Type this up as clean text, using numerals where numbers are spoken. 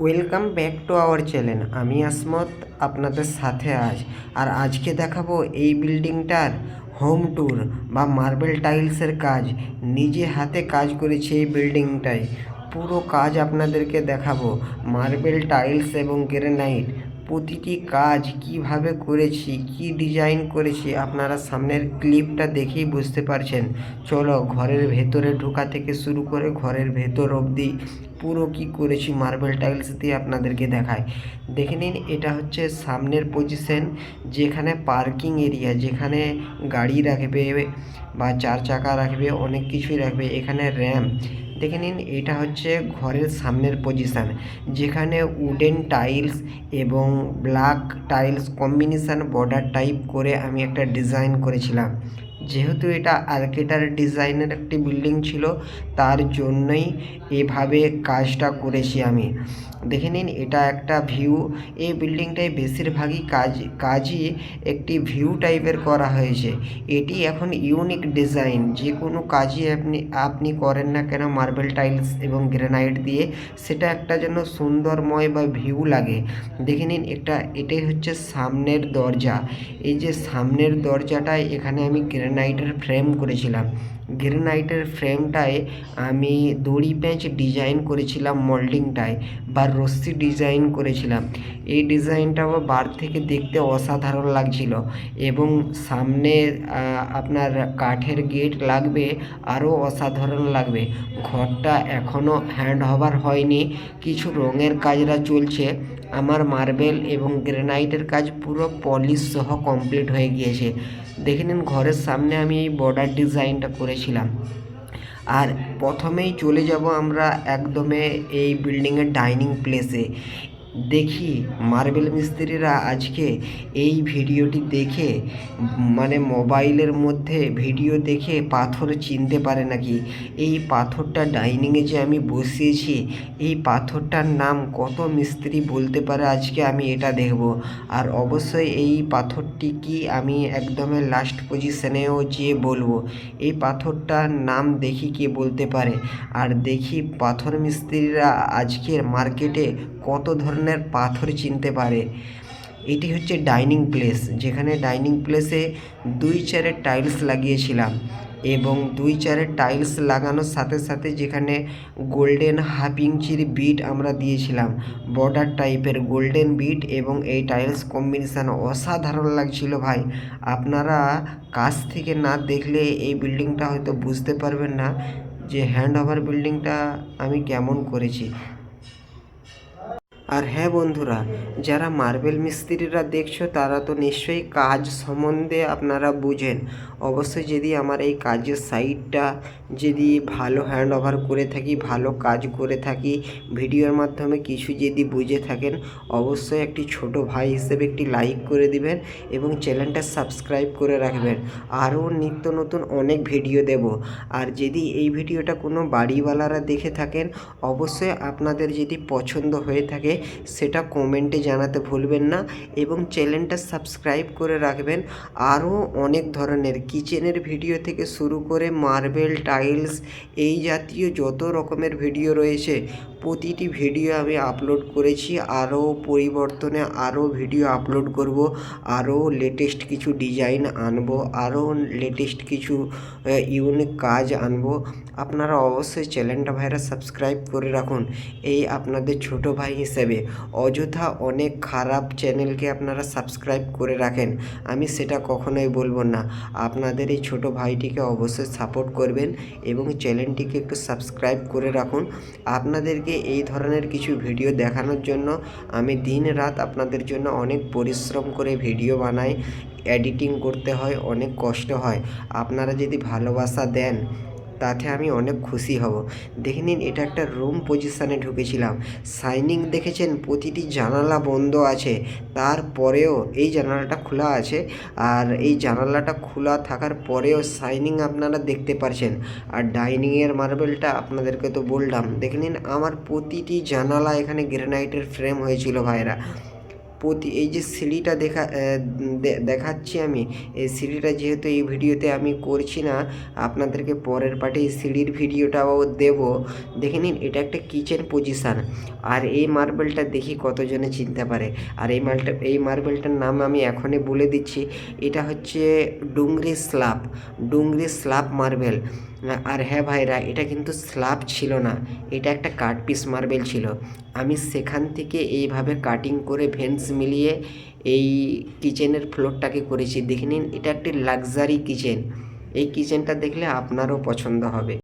Welcome back to our channel. আমি আসমত আপনাদের সাথে আর আজকে দেখাবো এই বিল্ডিংটার হোম ট্যুর বা মার্বেল টাইলসের কাজ। নিজে হাতে কাজ করেছি এই বিল্ডিংটায়, পুরো কাজ আপনাদেরকে দেখাবো। মার্বেল টাইলস এবং গ্রানাইট প্রতিটি কাজ কিভাবে করেছি, কি ডিজাইন করেছি, আপনারা সামনের ক্লিপটা দেখেই বুঝতে পারছেন। চলো ঘরের ভেতরে ঢোকা থেকে শুরু করে ঘরের ভেতর অবধি পুরো কি করেছি মার্বেল টাইলস দিয়ে আপনাদেরকে দেখায়। দেখে নিন, এটা হচ্ছে সামনের পজিশন, যেখানে পার্কিং এরিয়া, যেখানে গাড়ি রাখবে বা চার চাকা রাখবে, অনেক কিছুই রাখবে। এখানে র্যাম্প দেখে নিন, এটা হচ্ছে ঘরের সামনের পজিশান, যেখানে উডেন টাইলস এবং black tiles combination border type করে আমি একটা ডিজাইন করেছিলাম। যেহেতু এটা আর্কিটেক্ট ডিজাইনের একটি বিল্ডিং ছিল, তার জন্যই এভাবে কাজটা করেছি আমি। দেখে নিন, এটা একটা ভিউ। এই বিল্ডিংটায় বেশিরভাগই কাজই একটি ভিউ টাইপের করা হয়েছে। এটি এখন ইউনিক ডিজাইন। যে কোনো কাজই আপনি করেন না কেন মার্বেল টাইলস এবং গ্রানাইট দিয়ে, সেটা একটা যেন সুন্দরময় বা ভিউ লাগে। দেখে নিন, এটাই হচ্ছে সামনের দরজা। এই যে সামনের দরজাটায় এখানে আমি গ্রানাইটের ফ্রেম করেছিলাম। গ্রানাইটের ফ্রেমটায় আমি দড়ি প্যাঁচ ডিজাইন করেছিলাম, মোল্ডিংটায় বা রশ্মি ডিজাইন করেছিলাম। এই ডিজাইনটাও বার থেকে দেখতে অসাধারণ লাগছিল। এবং সামনে আপনার কাঠের গেট লাগবে, আরও অসাধারণ লাগবে। ঘরটা এখনও হ্যান্ড ওভার হয়নি, কিছু রঙের কাজরা চলছে। আমার মার্বেল এবং গ্রানাইটের কাজ পুরো পলিশ সহ কমপ্লিট হয়ে গিয়েছে। দেখে নিন, ঘরের সামনে আমি এই বর্ডার ডিজাইনটা করেছিলাম। আর প্রথমেই চলে যাব আমরা একদমে এই বিল্ডিংয়ের ডাইনিং প্লেসে। দেখি মার্বেল মিস্ত্রিরা আজকে এই ভিডিওটি দেখে, মানে মোবাইলের মধ্যে ভিডিও দেখে পাথর চিনতে পারে নাকি। এই পাথরটা ডাইনিংয়ে যে আমি বসিয়েছি, এই পাথরটার নাম কত মিস্ত্রি বলতে পারে, আজকে আমি এটা দেখব। আর অবশ্যই এই পাথরটি কি আমি একদমই লাস্ট পজিশনেও যেয়ে বলবো। এই পাথরটার নাম দেখি কে বলতে পারে। আর দেখি পাথর মিস্ত্রিরা আজকের মার্কেটে কত ধরনের পাথর চিনতে পারে। এটি হচ্ছে ডাইনিং প্লেস, যেখানে ডাইনিং প্লেসে 2 চারের টাইলস লাগিয়েছিলাম। এবং 2 চারের টাইলস লাগানোর সাথে সাথে যেখানে গোল্ডেন হাফ ইঞ্চির বিট আমরা দিয়েছিলাম, বর্ডার টাইপের গোল্ডেন বিট, এবং এই টাইলস কম্বিনেশান অসাধারণ লাগছিল ভাই। আপনারা কাছ থেকে না দেখলে এই বিল্ডিংটা হয়তো বুঝতে পারবেন না যে হ্যান্ড ওভার বিল্ডিংটা আমি কেমন করেছি। আর হ্যাঁ বন্ধুরা, যারা মার্বেল মিস্ত্রিরা দেখছো, তারা তো নিশ্চয়ই কাজ সম্বন্ধে আপনারা বুঝেন। অবশ্যই যদি আমার এই কাজের সাইডটা যদি ভালো হ্যান্ড ওভার করে থাকি, ভালো কাজ করে থাকি, ভিডিওর মাধ্যমে কিছু যদি বুঝে থাকেন, অবশ্যই একটি ছোট ভাই হিসেবে একটি লাইক করে দিবেন এবং চ্যানেলটা সাবস্ক্রাইব করে রাখবেন। আরও নিত্য নতুন অনেক ভিডিও দেব। আর যদি এই ভিডিওটা কোনো বাড়িওয়ালারা দেখে থাকেন, অবশ্যই আপনাদের যদি পছন্দ হয়ে থাকে সেটা কমেন্টে জানাতে ভুলবেন না এবং চ্যানেলটা সাবস্ক্রাইব করে রাখবেন। আরও অনেক ধরনের কিচেনের ভিডিও থেকে শুরু করে মার্বেল টাইলস, এই জাতীয় যত রকমের ভিডিও রয়েছে, প্রতিটি ভিডিও আমি আপলোড করেছি। আরও পরিবর্তনে আরও ভিডিও আপলোড করব, আরও লেটেস্ট কিছু ডিজাইন আনবো, আরও লেটেস্ট কিছু ইউনিক কাজ আনবো। আপনারা অবশ্যই চ্যানেলটা ভাইরা সাবস্ক্রাইব করে রাখুন। এই আপনাদের ছোট ভাই হিসেবে অযথা অনেক খারাপ চ্যানেলকে আপনারা সাবস্ক্রাইব করে রাখেন, আমি সেটা কখনোই বলবো না। আপনাদের এই ছোট ভাইটিকে অবশ্যই সাপোর্ট করবেন এবং চ্যানেলটিকে একটু সাবস্ক্রাইব করে রাখুন। আপনাদেরকে এই ধরনের কিছু ভিডিও দেখানোর জন্য আমি দিন রাত আপনাদের জন্য অনেক পরিশ্রম করে ভিডিও বানাই, এডিটিং করতে হয়, অনেক কষ্ট হয়। আপনারা যদি ভালোবাসা দেন, তাতে আমি অনেক খুশি হব। দেখে নিন, এটা একটা রুম পজিশানে ঢুকেছিলাম। শাইনিং দেখেছেন, প্রতিটি জানালা বন্ধ আছে, তারপরেও এই জানালাটা খোলা আছে। আর এই জানালাটা খোলা থাকার পরেও শাইনিং আপনারা দেখতে পারছেন। আর ডাইনিংয়ের মার্বেলটা আপনাদেরকে তো বললাম। দেখে নিন, আমার প্রতিটি জানালা এখানে গ্রানাইটের ফ্রেম হয়েছিল ভাইরা। এই যে সিঁড়িটা দেখাচ্ছি আমি, এই সিঁড়িটা যেহেতু এই ভিডিওতে আমি করছি না, আপনাদেরকে পরের পার্টে এই সিঁড়ির ভিডিওটাও দেবো। দেখে নিন, এটা একটা কিচেন পজিশান। আর এই মার্বেলটা দেখি কতজনে চিনতে পারে। আর এই মার্বেলটার নাম আমি এখনই বলে দিচ্ছি, এটা হচ্ছে ডুংরি স্ল্যাব মার্বেল। আর হ্যাঁ ভাইরা, এটা কিন্তু স্ল্যাব ছিল না, এটা একটা কাট পিস মার্বেল ছিল। আমি সেখান থেকে এইভাবে কাটিং করে ভেন্টস মিলিয়ে এই কিচেনের ফ্লোরটাকে করেছি। দেখে নিন, এটা একটি লাক্সারি কিচেন। এই কিচেনটা দেখলে আপনারও পছন্দ হবে।